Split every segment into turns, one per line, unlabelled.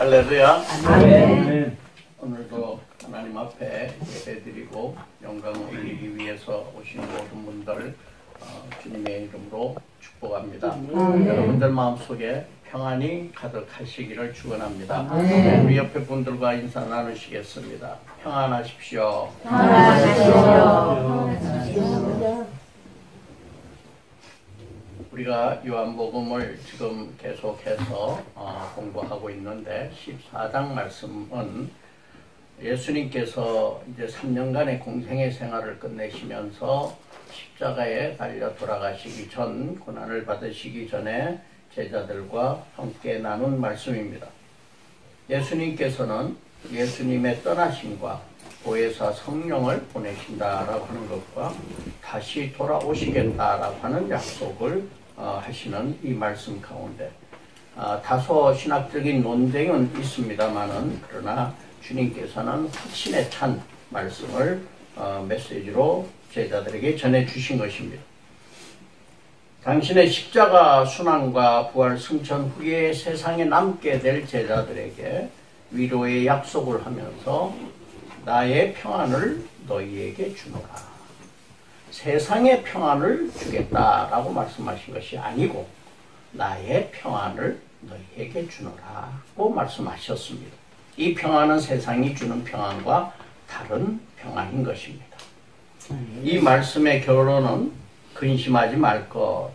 할렐루야.
아멘.
오늘도 하나님 앞에 예배드리고 영광을 올리기 위해서 오신 모든 분들 주님의 이름으로 축복합니다. 여러분들 마음속에 평안이 가득하시기를 축원합니다. 우리 옆에 분들과 인사 나누시겠습니다. 평안하십시오. 우리가 요한복음을 지금 계속해서 공부하고 있는데 14장 말씀은 예수님께서 이제 3년간의 공생의 생활을 끝내시면서 십자가에 달려 돌아가시기 전, 고난을 받으시기 전에 제자들과 함께 나눈 말씀입니다. 예수님께서는 예수님의 떠나심과 보혜사 성령을 보내신다라고 하는 것과 다시 돌아오시겠다라고 하는 약속을 하시는 이 말씀 가운데 다소 신학적인 논쟁은 있습니다만은 그러나 주님께서는 확신에 찬 말씀을 메시지로 제자들에게 전해 주신 것입니다. 당신의 십자가 순환과 부활 승천 후에 세상에 남게 될 제자들에게 위로의 약속을 하면서 나의 평안을 너희에게 주노라. 세상의 평안을 주겠다라고 말씀하신 것이 아니고 나의 평안을 너희에게 주노라고 말씀하셨습니다. 이 평안은 세상이 주는 평안과 다른 평안인 것입니다. 이 말씀의 결론은 근심하지 말 것,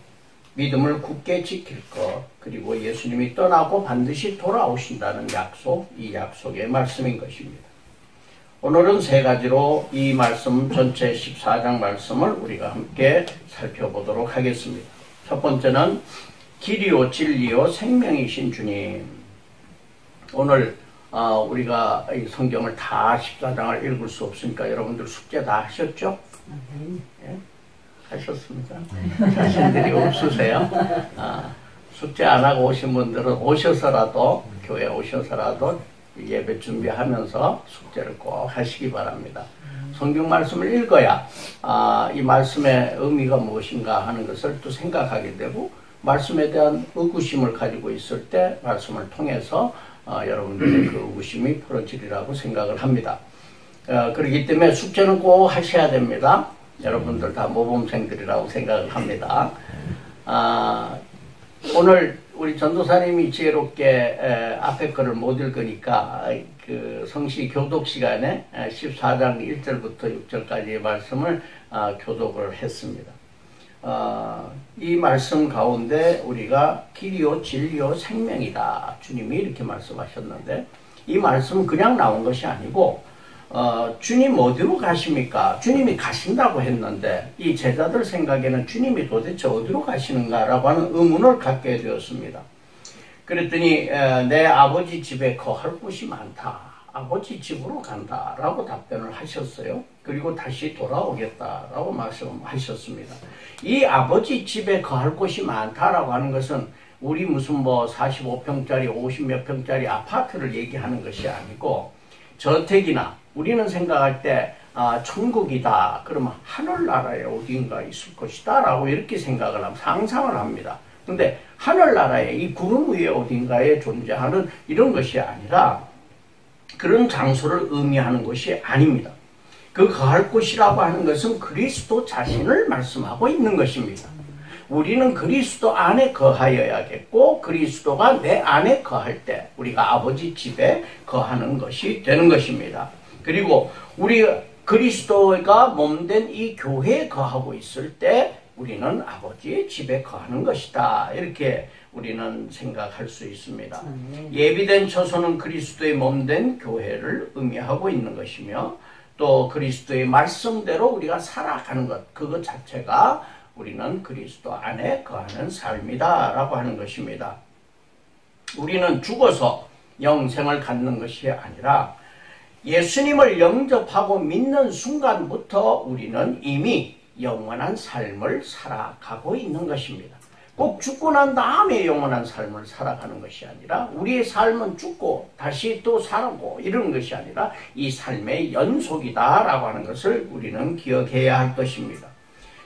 믿음을 굳게 지킬 것, 그리고 예수님이 떠나고 반드시 돌아오신다는 약속, 이 약속의 말씀인 것입니다. 오늘은 세 가지로 이 말씀 전체 14장 말씀을 우리가 함께 살펴보도록 하겠습니다. 첫 번째는 길이요 진리요 생명이신 주님. 오늘 우리가 이 성경을 다 14장을 읽을 수 없으니까 여러분들 숙제 다 하셨죠? 예? 하셨습니까? 자신들이 없으세요? 숙제 안 하고 오신 분들은 오셔서라도 교회 오셔서라도 예배 준비하면서 숙제를 꼭 하시기 바랍니다. 성경 말씀을 읽어야 이 말씀의 의미가 무엇인가 하는 것을 또 생각하게 되고 말씀에 대한 의구심을 가지고 있을 때 말씀을 통해서 여러분들의 그 의구심이 풀어지리라고 생각을 합니다. 그렇기 때문에 숙제는 꼭 하셔야 됩니다. 여러분들 다 모범생들이라고 생각을 합니다. 오늘 우리 전도사님이 지혜롭게 앞에 거를 못 읽으니까 그 성시 교독 시간에 14장 1절부터 6절까지의 말씀을 교독을 했습니다. 이 말씀 가운데 우리가 길이요 진리요 생명이다. 주님이 이렇게 말씀하셨는데 이 말씀은 그냥 나온 것이 아니고 주님 어디로 가십니까? 주님이 가신다고 했는데 이 제자들 생각에는 주님이 도대체 어디로 가시는가라고 하는 의문을 갖게 되었습니다. 그랬더니 내 아버지 집에 거할 곳이 많다. 아버지 집으로 간다라고 답변을 하셨어요. 그리고 다시 돌아오겠다라고 말씀하셨습니다. 이 아버지 집에 거할 곳이 많다라고 하는 것은 우리 무슨 뭐 45평짜리 50몇 평짜리 아파트를 얘기하는 것이 아니고 저택이나 우리는 생각할 때 천국이다 그러면 하늘나라에 어딘가 있을 것이다 라고 이렇게 생각을 하면 상상을 합니다. 근데 하늘나라에 이 구름 위에 어딘가에 존재하는 이런 것이 아니라 그런 장소를 의미하는 것이 아닙니다. 그 거할 곳이라고 하는 것은 그리스도 자신을 말씀하고 있는 것입니다. 우리는 그리스도 안에 거하여야겠고 그리스도가 내 안에 거할 때 우리가 아버지 집에 거하는 것이 되는 것입니다. 그리고 우리 그리스도가 몸된 이 교회에 거하고 있을 때 우리는 아버지의 집에 거하는 것이다. 이렇게 우리는 생각할 수 있습니다. 예비된 처소는 그리스도의 몸된 교회를 의미하고 있는 것이며 또 그리스도의 말씀대로 우리가 살아가는 것 그것 자체가 우리는 그리스도 안에 거하는 삶이다 라고 하는 것입니다. 우리는 죽어서 영생을 갖는 것이 아니라 예수님을 영접하고 믿는 순간부터 우리는 이미 영원한 삶을 살아가고 있는 것입니다. 꼭 죽고 난 다음에 영원한 삶을 살아가는 것이 아니라 우리의 삶은 죽고 다시 또 살고 이런 것이 아니라 이 삶의 연속이다 라고 하는 것을 우리는 기억해야 할 것입니다.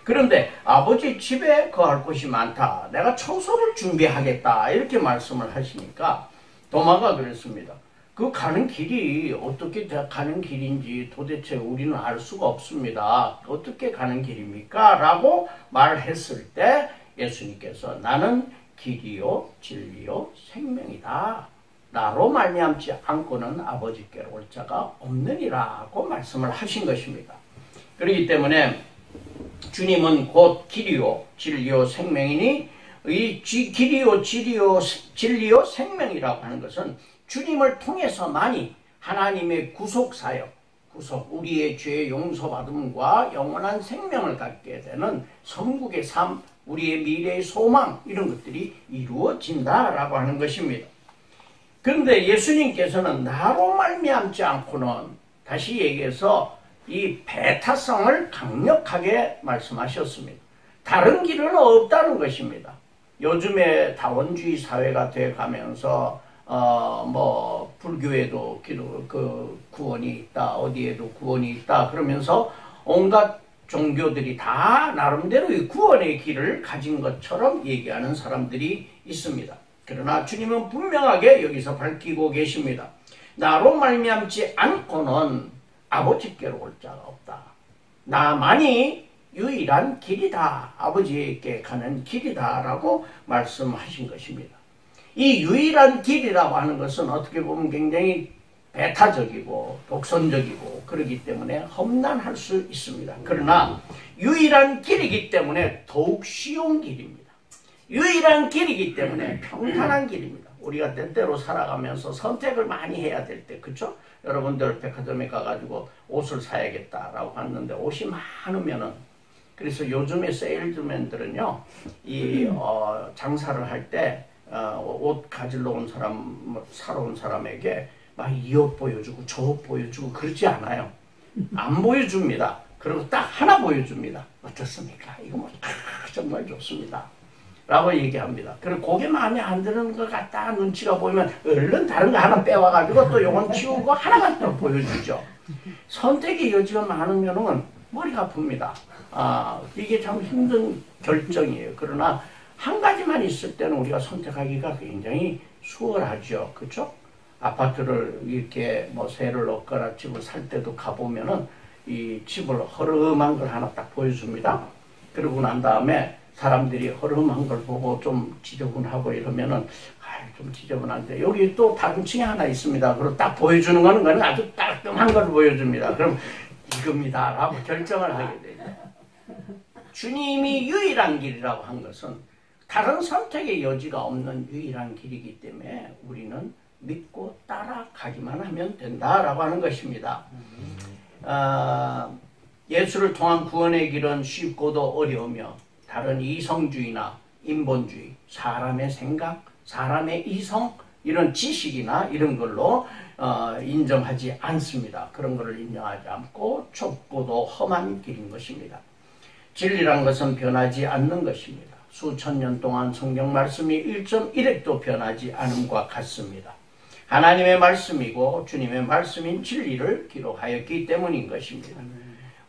그런데 아버지 집에 거할 곳이 많다. 내가 처소를 준비하겠다. 이렇게 말씀을 하시니까 도마가 그랬습니다. 그 가는 길이 어떻게 가는 길인지 도대체 우리는 알 수가 없습니다. 어떻게 가는 길입니까? 라고 말했을 때 예수님께서 나는 길이요 진리요 생명이다. 나로 말미암지 않고는 아버지께로 올 자가 없느니라고 말씀을 하신 것입니다. 그렇기 때문에 주님은 곧 길이요 진리요 생명이니 이 길이요 진리요 생명이라고 하는 것은 주님을 통해서만이 하나님의 구속사역, 우리의 죄 용서받음과 영원한 생명을 갖게 되는 천국의 삶, 우리의 미래의 소망 이런 것들이 이루어진다라고 하는 것입니다. 그런데 예수님께서는 나로 말미암지 않고는 다시 얘기해서 이 배타성을 강력하게 말씀하셨습니다. 다른 길은 없다는 것입니다. 요즘에 다원주의 사회가 돼 가면서 불교에도 구원이 있다, 어디에도 구원이 있다 그러면서 온갖 종교들이 다 나름대로 이 구원의 길을 가진 것처럼 얘기하는 사람들이 있습니다. 그러나 주님은 분명하게 여기서 밝히고 계십니다. 나로 말미암지 않고는 아버지께로 올 자가 없다. 나만이 유일한 길이다. 아버지에게 가는 길이다 라고 말씀하신 것입니다. 이 유일한 길이라고 하는 것은 어떻게 보면 굉장히 배타적이고 독선적이고 그러기 때문에 험난할 수 있습니다. 그러나 유일한 길이기 때문에 더욱 쉬운 길입니다. 유일한 길이기 때문에 평탄한 길입니다. 우리가 때때로 살아가면서 선택을 많이 해야 될 때, 그렇죠? 여러분들 백화점에 가가지고 옷을 사야겠다라고 하는데 옷이 많으면은 그래서 요즘에 세일즈맨들은요 장사를 할 때 옷 가지러 온 사람 사러 온 사람에게 막 이 옷 보여주고 저 옷 보여주고 그러지 않아요. 안 보여줍니다. 그리고 딱 하나 보여줍니다. 어떻습니까? 이거 뭐 정말 좋습니다. 라고 얘기합니다. 그리고 그게 마음에 안 드는 것 같다 눈치가 보이면 얼른 다른 거 하나 빼와가지고 또 요건 치우고 하나만 더 보여주죠. 선택의 여지가 많으면은 머리가 아픕니다. 이게 참 힘든 결정이에요. 그러나 한 가지만 있을 때는 우리가 선택하기가 굉장히 수월하죠. 그렇죠? 아파트를 이렇게 세를 얻거나 집을 살 때도 가보면은 이 집을 허름한 걸 하나 딱 보여줍니다. 그러고 난 다음에 사람들이 허름한 걸 보고 좀 지저분하고 이러면은 좀 지저분한데 여기 또 다른 층이 하나 있습니다. 그리고 딱 보여주는 거는 아주 깔끔한 걸 보여줍니다. 그럼 이겁니다 라고 결정을 하게 되죠. 주님이 유일한 길이라고 한 것은 다른 선택의 여지가 없는 유일한 길이기 때문에 우리는 믿고 따라가기만 하면 된다라고 하는 것입니다. 예수를 통한 구원의 길은 쉽고도 어려우며 다른 이성주의나 인본주의, 사람의 생각, 사람의 이성 이런 지식이나 이런 걸로 인정하지 않습니다. 그런 것을 인정하지 않고 좁고도 험한 길인 것입니다. 진리란 것은 변하지 않는 것입니다. 수천 년 동안 성경 말씀이 1.1획도 변하지 않음과 같습니다. 하나님의 말씀이고 주님의 말씀인 진리를 기록하였기 때문인 것입니다.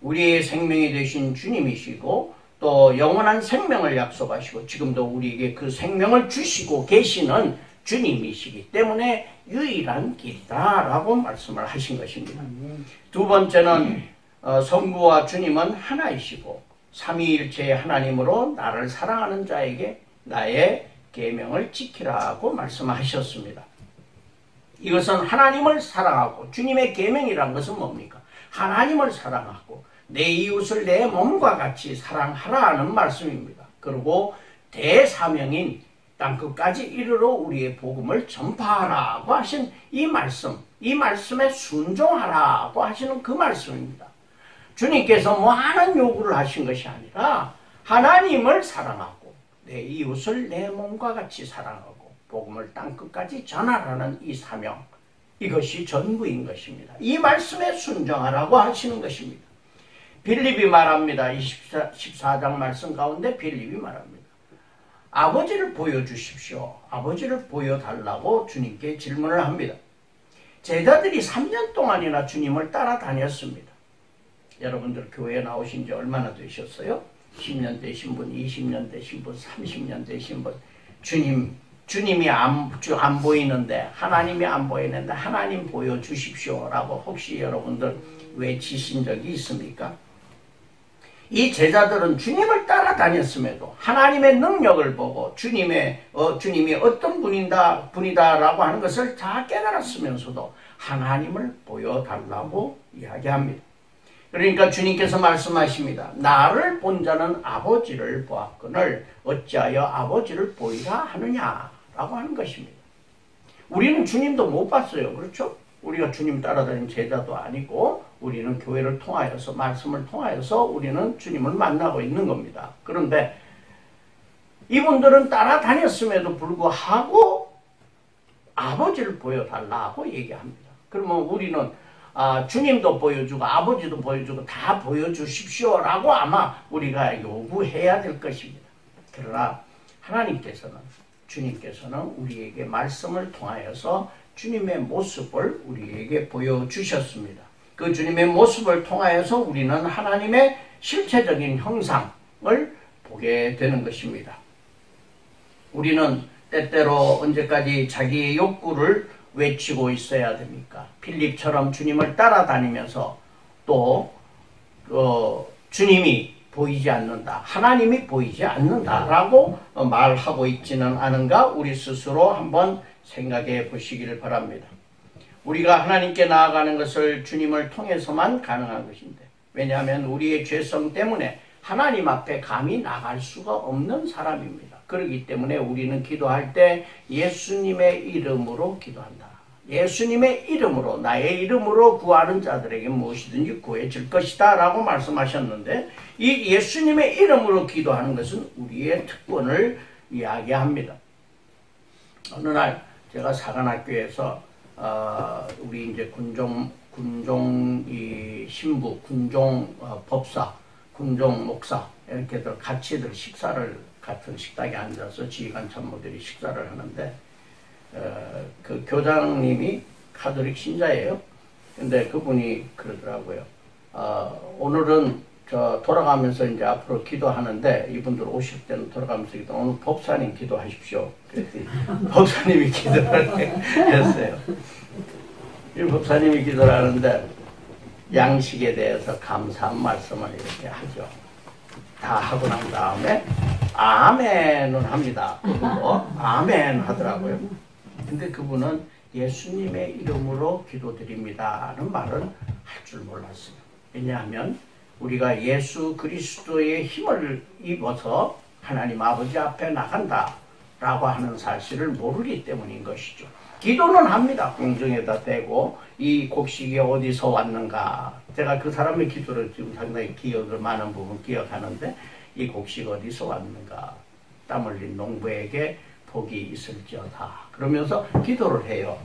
우리의 생명이 되신 주님이시고 또 영원한 생명을 약속하시고 지금도 우리에게 그 생명을 주시고 계시는 주님이시기 때문에 유일한 길이다 라고 말씀을 하신 것입니다. 두 번째는 성부와 주님은 하나이시고 삼위일체의 하나님으로 나를 사랑하는 자에게 나의 계명을 지키라고 말씀하셨습니다. 이것은 하나님을 사랑하고 주님의 계명이란 것은 뭡니까? 하나님을 사랑하고 내 이웃을 내 몸과 같이 사랑하라는 말씀입니다. 그리고 대사명인 땅끝까지 이르러 우리의 복음을 전파하라고 하신 이 말씀, 이 말씀에 순종하라고 하시는 그 말씀입니다. 주님께서 많은 요구를 하신 것이 아니라 하나님을 사랑하고 내 이웃을 내 몸과 같이 사랑하고 복음을 땅끝까지 전하라는 이 사명, 이것이 전부인 것입니다. 이 말씀에 순종하라고 하시는 것입니다. 빌립이 말합니다. 14장 말씀 가운데 빌립이 말합니다. 아버지를 보여주십시오. 아버지를 보여달라고 주님께 질문을 합니다. 제자들이 3년 동안이나 주님을 따라다녔습니다. 여러분들 교회에 나오신 지 얼마나 되셨어요? 10년 되신 분, 20년 되신 분, 30년 되신 분, 주님 주님이 안 보이는데, 하나님이 안 보이는데 하나님 보여주십시오 라고 혹시 여러분들 외치신 적이 있습니까? 이 제자들은 주님을 따라다녔음에도 하나님의 능력을 보고 주님이 어떤 분이다라고 하는 것을 다 깨달았으면서도 하나님을 보여달라고 이야기합니다. 그러니까 주님께서 말씀하십니다. 나를 본 자는 아버지를 보았거늘 어찌하여 아버지를 보이라 하느냐라고 하는 것입니다. 우리는 주님도 못 봤어요. 그렇죠? 우리가 주님 따라다니는 제자도 아니고 우리는 교회를 통하여서 말씀을 통하여서 우리는 주님을 만나고 있는 겁니다. 그런데 이분들은 따라다녔음에도 불구하고 아버지를 보여달라고 얘기합니다. 그러면 우리는 주님도 보여주고 아버지도 보여주고 다 보여주십시오 라고 아마 우리가 요구해야 될 것입니다. 그러나 하나님께서는, 주님께서는 우리에게 말씀을 통하여서 주님의 모습을 우리에게 보여주셨습니다. 그 주님의 모습을 통하여서 우리는 하나님의 실체적인 형상을 보게 되는 것입니다. 우리는 때때로 언제까지 자기의 욕구를 외치고 있어야 됩니까? 필립처럼 주님을 따라다니면서 또 주님이 보이지 않는다, 하나님이 보이지 않는다라고 말하고 있지는 않은가 우리 스스로 한번 생각해 보시기를 바랍니다. 우리가 하나님께 나아가는 것을 주님을 통해서만 가능한 것인데, 왜냐하면 우리의 죄성 때문에 하나님 앞에 감히 나갈 수가 없는 사람입니다. 그렇기 때문에 우리는 기도할 때 예수님의 이름으로 기도한다. 예수님의 이름으로, 나의 이름으로 구하는 자들에게 무엇이든지 구해질 것이다 라고 말씀하셨는데, 이 예수님의 이름으로 기도하는 것은 우리의 특권을 이야기합니다. 어느 날 제가 사관학교에서 우리 이제 군종 신부, 군종 법사, 군종 목사 이렇게들 같이들 식사를 같은 식탁에 앉아서 지휘관 참모들이 식사를 하는데 그 교장님이 가톨릭 신자예요. 근데 그분이 그러더라고요. 오늘은 저 돌아가면서 이제 앞으로 기도하는데 이분들 오실 때는 돌아가면서 오늘 법사님 기도하십시오. 그랬더니 법사님이 기도를 했어요. 이 법사님이 기도를 하는데 양식에 대해서 감사한 말씀을 이렇게 하죠. 다 하고 난 다음에 아멘은 합니다. 그분도 아멘 하더라고요. 근데 그분은 예수님의 이름으로 기도드립니다는 말은 할 줄 몰랐어요. 왜냐하면 우리가 예수 그리스도의 힘을 입어서 하나님 아버지 앞에 나간다 라고 하는 사실을 모르기 때문인 것이죠. 기도는 합니다. 공중에다 대고 이 곡식이 어디서 왔는가. 제가 그 사람의 기도를 지금 상당히 기억을 많은 부분 기억하는데, 이 곡식 어디서 왔는가. 땀 흘린 농부에게 복이 있을지어다. 그러면서 기도를 해요.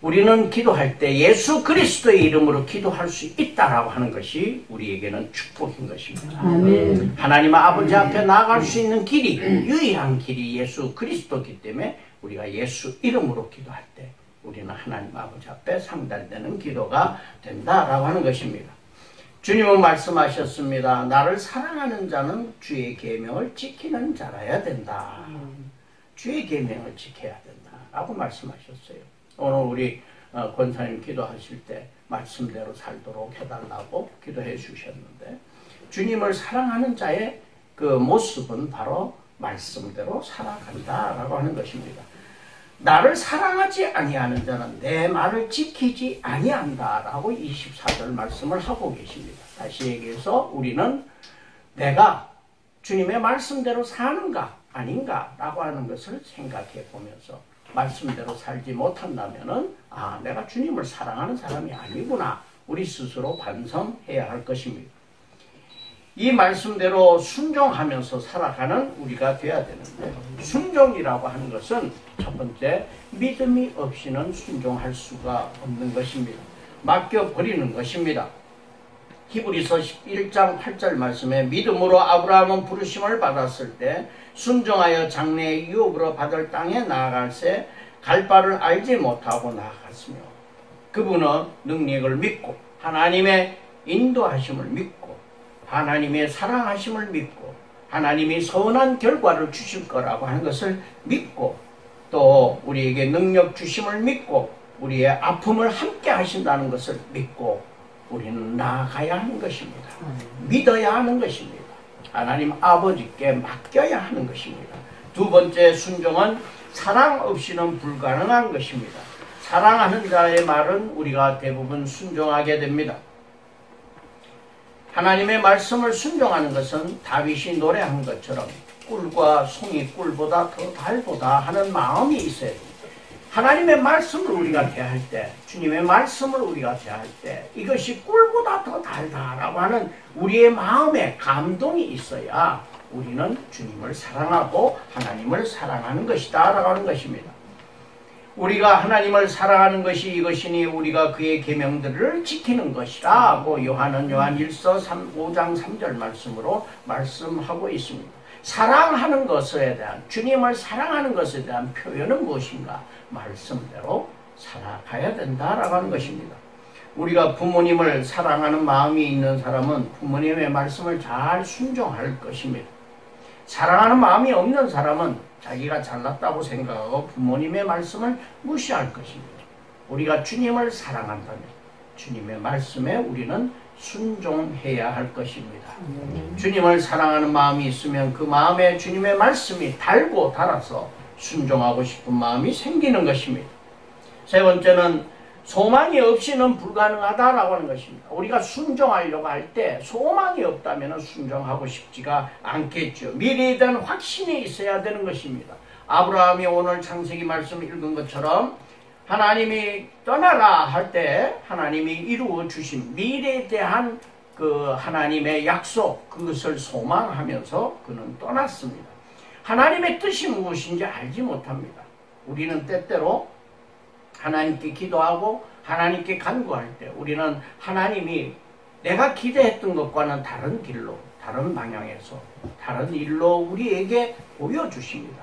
우리는 기도할 때 예수 그리스도의 이름으로 기도할 수 있다라고 하는 것이 우리에게는 축복인 것입니다. 아멘. 하나님 아버지 앞에 나아갈 수 있는 길이, 유일한 길이 예수 그리스도이기 때문에 우리가 예수 이름으로 기도할 때 우리는 하나님 아버지 앞에 상달되는 기도가 된다라고 하는 것입니다. 주님은 말씀하셨습니다. 나를 사랑하는 자는 주의 계명을 지키는 자라야 된다. 주의 계명을 지켜야 된다라고 말씀하셨어요. 오늘 우리 권사님 기도하실 때 말씀대로 살도록 해달라고 기도해 주셨는데, 주님을 사랑하는 자의 그 모습은 바로 말씀대로 살아간다라고 하는 것입니다. 나를 사랑하지 아니하는 자는 내 말을 지키지 아니한다라고 24절 말씀을 하고 계십니다. 다시 얘기해서 우리는 내가 주님의 말씀대로 사는가 아닌가 라고 하는 것을 생각해 보면서 말씀대로 살지 못한다면은 내가 주님을 사랑하는 사람이 아니구나, 우리 스스로 반성해야 할 것입니다. 이 말씀대로 순종하면서 살아가는 우리가 돼야 되는데, 순종이라고 하는 것은 첫 번째, 믿음이 없이는 순종할 수가 없는 것입니다. 맡겨버리는 것입니다. 히브리서 11장 8절 말씀에 믿음으로 아브라함은 부르심을 받았을 때 순종하여 장래의 유업으로 받을 땅에 나아갈새 갈 바를 알지 못하고 나아갔으며, 그분은 능력을 믿고 하나님의 인도하심을 믿고 하나님의 사랑하심을 믿고 하나님이 선한 결과를 주실 거라고 하는 것을 믿고, 또 우리에게 능력 주심을 믿고, 우리의 아픔을 함께 하신다는 것을 믿고 우리는 나아가야 하는 것입니다. 믿어야 하는 것입니다. 하나님 아버지께 맡겨야 하는 것입니다. 두 번째 순종은 사랑 없이는 불가능한 것입니다. 사랑하는 자의 말은 우리가 대부분 순종하게 됩니다. 하나님의 말씀을 순종하는 것은 다윗이 노래한 것처럼 꿀과 송이 꿀보다 더 달보다 하는 마음이 있어야 됩니다. 하나님의 말씀을 우리가 대할 때, 주님의 말씀을 우리가 대할 때 이것이 꿀보다 더 달다라고 하는 우리의 마음에 감동이 있어야 우리는 주님을 사랑하고 하나님을 사랑하는 것이다 라고 하는 것입니다. 우리가 하나님을 사랑하는 것이 이것이니 우리가 그의 계명들을 지키는 것이라고 요한은 요한 1서 5장 3절 말씀으로 말씀하고 있습니다. 사랑하는 것에 대한, 주님을 사랑하는 것에 대한 표현은 무엇인가? 말씀대로 살아가야 된다라고 하는 것입니다. 우리가 부모님을 사랑하는 마음이 있는 사람은 부모님의 말씀을 잘 순종할 것입니다. 사랑하는 마음이 없는 사람은 자기가 잘났다고 생각하고 부모님의 말씀을 무시할 것입니다. 우리가 주님을 사랑한다면 주님의 말씀에 우리는 순종해야 할 것입니다. 주님을 사랑하는 마음이 있으면 그 마음에 주님의 말씀이 달고 달아서 순종하고 싶은 마음이 생기는 것입니다. 세 번째는 소망이 없이는 불가능하다라고 하는 것입니다. 우리가 순종하려고 할 때 소망이 없다면 순종하고 싶지가 않겠죠. 미래에 대한 확신이 있어야 되는 것입니다. 아브라함이 오늘 창세기 말씀을 읽은 것처럼 하나님이 떠나라 할 때 하나님이 이루어 주신 미래에 대한 그 하나님의 약속, 그것을 소망하면서 그는 떠났습니다. 하나님의 뜻이 무엇인지 알지 못합니다. 우리는 때때로 하나님께 기도하고 하나님께 간구할 때 우리는 하나님이 내가 기대했던 것과는 다른 길로, 다른 방향에서, 다른 일로 우리에게 보여주십니다.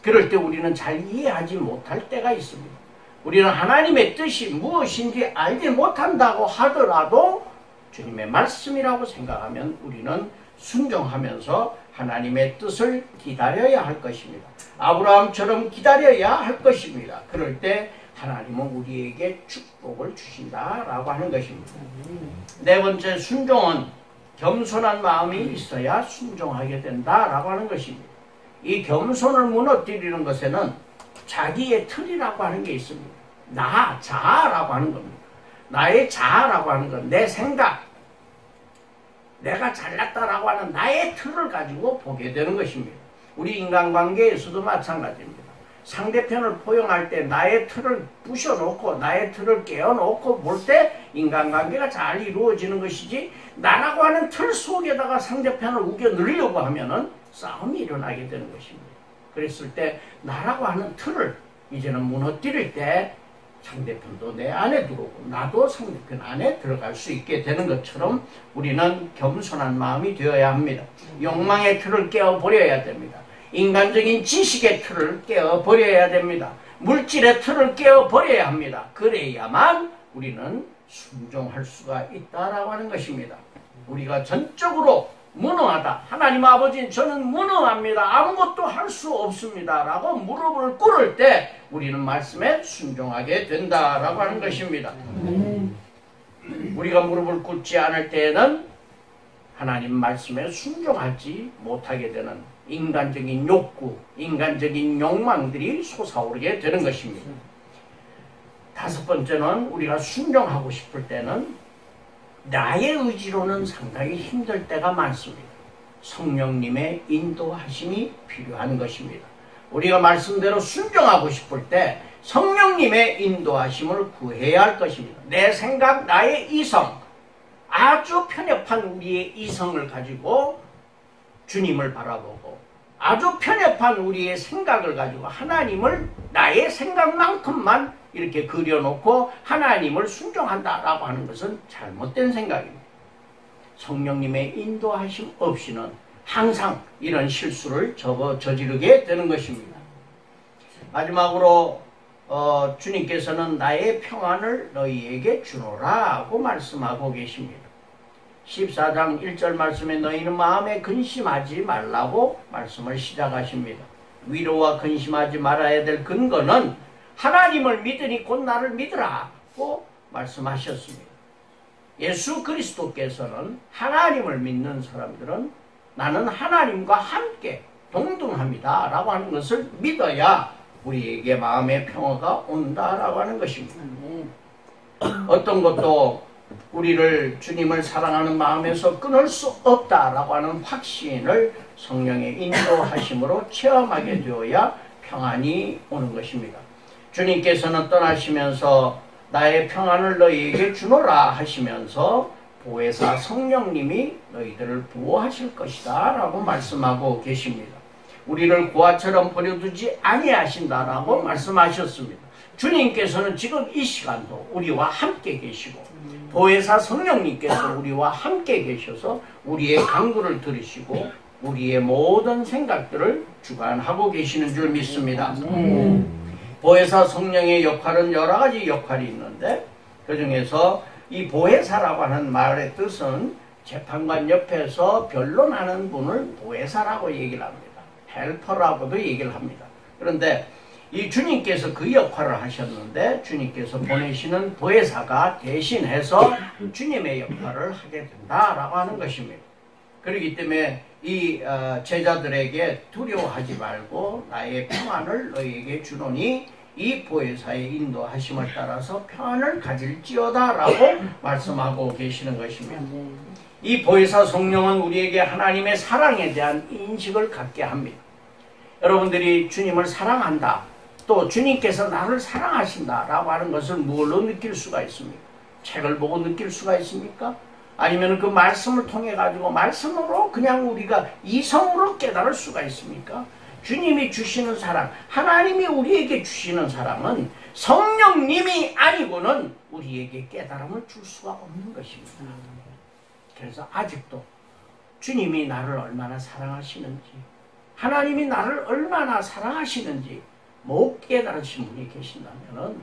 그럴 때 우리는 잘 이해하지 못할 때가 있습니다. 우리는 하나님의 뜻이 무엇인지 알지 못한다고 하더라도 주님의 말씀이라고 생각하면 우리는 순종하면서 하나님의 뜻을 기다려야 할 것입니다. 아브라함처럼 기다려야 할 것입니다. 그럴 때 하나님은 우리에게 축복을 주신다라고 하는 것입니다. 네 번째, 순종은 겸손한 마음이 있어야 순종하게 된다라고 하는 것입니다. 이 겸손을 무너뜨리는 것에는 자기의 틀이라고 하는 게 있습니다. 자아라고 하는 겁니다. 나의 자아라고 하는 건 내 생각, 내가 잘났다라고 하는 나의 틀을 가지고 보게 되는 것입니다. 우리 인간관계에서도 마찬가지입니다. 상대편을 포용할 때 나의 틀을 부셔놓고 나의 틀을 깨어놓고 볼 때 인간관계가 잘 이루어지는 것이지, 나라고 하는 틀 속에다가 상대편을 우겨 넣으려고 하면은 싸움이 일어나게 되는 것입니다. 그랬을 때 나라고 하는 틀을 이제는 무너뜨릴 때 상대편도 내 안에 들어오고 나도 상대편 안에 들어갈 수 있게 되는 것처럼 우리는 겸손한 마음이 되어야 합니다. 욕망의 틀을 깨어버려야 됩니다. 인간적인 지식의 틀을 깨어버려야 됩니다. 물질의 틀을 깨어버려야 합니다. 그래야만 우리는 순종할 수가 있다라고 하는 것입니다. 우리가 전적으로 무능하다, 하나님 아버지 저는 무능합니다, 아무것도 할 수 없습니다 라고 무릎을 꿇을 때 우리는 말씀에 순종하게 된다라고 하는 것입니다. 우리가 무릎을 꿇지 않을 때에는 하나님 말씀에 순종하지 못하게 되는 인간적인 욕구, 인간적인 욕망들이 솟아오르게 되는 것입니다. 다섯 번째는 우리가 순종하고 싶을 때는 나의 의지로는 상당히 힘들 때가 많습니다. 성령님의 인도하심이 필요한 것입니다. 우리가 말씀대로 순종하고 싶을 때 성령님의 인도하심을 구해야 할 것입니다. 내 생각, 나의 이성, 아주 편협한 우리의 이성을 가지고 주님을 바라보고 아주 편협한 우리의 생각을 가지고 하나님을 나의 생각만큼만 이렇게 그려놓고 하나님을 순종한다라고 하는 것은 잘못된 생각입니다. 성령님의 인도하심 없이는 항상 이런 실수를 저지르게 되는 것입니다. 마지막으로 주님께서는 나의 평안을 너희에게 주노라고 말씀하고 계십니다. 14장 1절 말씀에 너희는 마음에 근심하지 말라고 말씀을 시작하십니다. 위로와 근심하지 말아야 될 근거는 하나님을 믿으니 곧 나를 믿으라고 말씀하셨습니다. 예수 그리스도께서는 하나님을 믿는 사람들은 나는 하나님과 함께 동등합니다 라고 하는 것을 믿어야 우리에게 마음의 평화가 온다라고 하는 것입니다. 어떤 것도 우리를 주님을 사랑하는 마음에서 끊을 수 없다라고 하는 확신을 성령의 인도하심으로 체험하게 되어야 평안이 오는 것입니다. 주님께서는 떠나시면서 나의 평안을 너희에게 주노라 하시면서 보혜사 성령님이 너희들을 보호하실 것이다 라고 말씀하고 계십니다. 우리를 고아처럼 버려두지 아니하신다라고 말씀하셨습니다. 주님께서는 지금 이 시간도 우리와 함께 계시고 보혜사 성령님께서 우리와 함께 계셔서 우리의 간구를 들으시고 우리의 모든 생각들을 주관하고 계시는 줄 믿습니다. 보혜사 성령의 역할은 여러 가지 역할이 있는데 그 중에서 이 보혜사라고 하는 말의 뜻은 재판관 옆에서 변론하는 분을 보혜사라고 얘기를 합니다. 헬퍼라고도 얘기를 합니다. 그런데 이 주님께서 그 역할을 하셨는데 주님께서 보내시는 보혜사가 대신해서 주님의 역할을 하게 된다라고 하는 것입니다. 그렇기 때문에 이 제자들에게 두려워하지 말고 나의 평안을 너희에게 주노니 이 보혜사의 인도하심을 따라서 평안을 가질지어다 라고 말씀하고 계시는 것입니다. 이 보혜사 성령은 우리에게 하나님의 사랑에 대한 인식을 갖게 합니다. 여러분들이 주님을 사랑한다, 또 주님께서 나를 사랑하신다 라고 하는 것을 무엇로 느낄 수가 있습니까? 책을 보고 느낄 수가 있습니까? 아니면 그 말씀을 통해 가지고 말씀으로 그냥 우리가 이성으로 깨달을 수가 있습니까? 주님이 주시는 사랑, 하나님이 우리에게 주시는 사랑은 성령님이 아니고는 우리에게 깨달음을 줄 수가 없는 것입니다. 그래서 아직도 주님이 나를 얼마나 사랑하시는지, 하나님이 나를 얼마나 사랑하시는지 못 깨달으신 분이 계신다면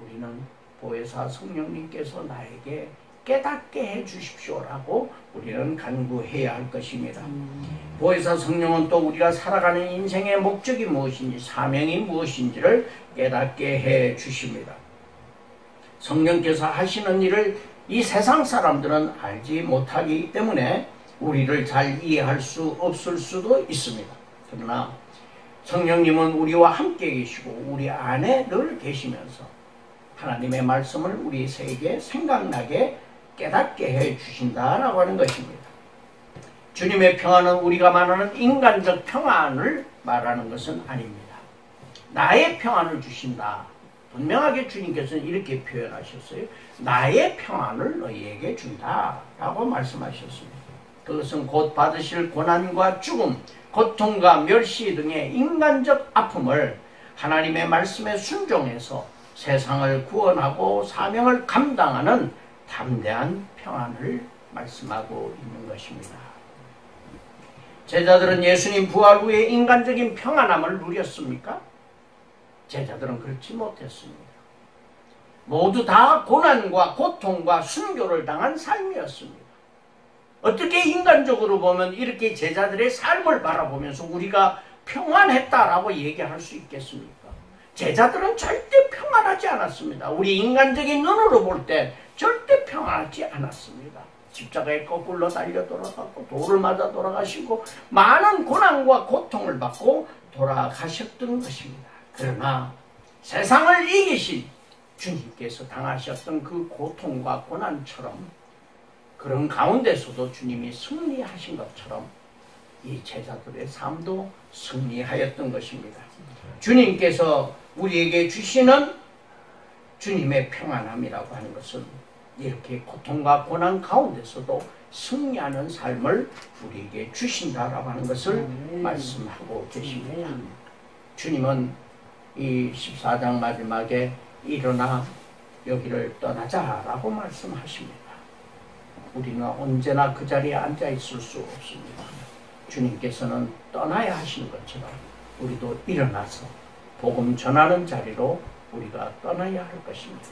우리는 보혜사 성령님께서 나에게 깨닫게 해 주십시오라고 우리는 간구해야 할 것입니다. 보혜사 성령은 또 우리가 살아가는 인생의 목적이 무엇인지, 사명이 무엇인지를 깨닫게 해 주십니다. 성령께서 하시는 일을 이 세상 사람들은 알지 못하기 때문에 우리를 잘 이해할 수 없을 수도 있습니다. 그러나 성령님은 우리와 함께 계시고 우리 안에 늘 계시면서 하나님의 말씀을 우리 세계에 생각나게 깨닫게 해 주신다라고 하는 것입니다. 주님의 평안은 우리가 말하는 인간적 평안을 말하는 것은 아닙니다. 나의 평안을 주신다. 분명하게 주님께서는 이렇게 표현하셨어요. 나의 평안을 너희에게 준다라고 말씀하셨습니다. 그것은 곧 받으실 고난과 죽음, 고통과 멸시 등의 인간적 아픔을 하나님의 말씀에 순종해서 세상을 구원하고 사명을 감당하는 담대한 평안을 말씀하고 있는 것입니다. 제자들은 예수님 부활 후에 인간적인 평안함을 누렸습니까? 제자들은 그렇지 못했습니다. 모두 다 고난과 고통과 순교를 당한 삶이었습니다. 어떻게 인간적으로 보면 이렇게 제자들의 삶을 바라보면서 우리가 평안했다라고 얘기할 수 있겠습니까? 제자들은 절대 평안하지 않았습니다. 우리 인간적인 눈으로 볼 때 절대 평안하지 않았습니다. 십자가에 거꾸로 달려 돌아가고 돌을 맞아 돌아가시고 많은 고난과 고통을 받고 돌아가셨던 것입니다. 그러나 세상을 이기신 주님께서 당하셨던 그 고통과 고난처럼 그런 가운데서도 주님이 승리하신 것처럼 이 제자들의 삶도 승리하였던 것입니다. 주님께서 우리에게 주시는 주님의 평안함이라고 하는 것은 이렇게 고통과 고난 가운데서도 승리하는 삶을 우리에게 주신다라고 하는 것을 말씀하고 계십니다. 주님은 이 14장 마지막에 일어나 여기를 떠나자라고 말씀하십니다. 우리는 언제나 그 자리에 앉아 있을 수 없습니다. 주님께서는 떠나야 하시는 것처럼 우리도 일어나서 복음 전하는 자리로 우리가 떠나야 할 것입니다.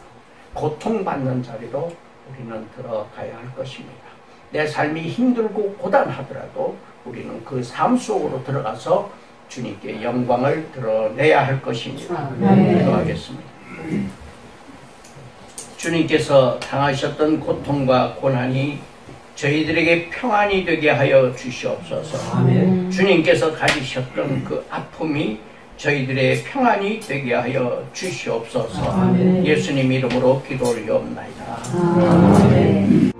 고통받는 자리로 우리는 들어가야 할 것입니다. 내 삶이 힘들고 고단하더라도 우리는 그 삶 속으로 들어가서 주님께 영광을 드러내야 할 것입니다. 기도하겠습니다. 주님께서 당하셨던 고통과 고난이 저희들에게 평안이 되게 하여 주시옵소서. 아멘. 주님께서 가지셨던 그 아픔이 저희들의 평안이 되게 하여 주시옵소서. 아멘. 예수님 이름으로 기도를 올리옵나이다. 아멘.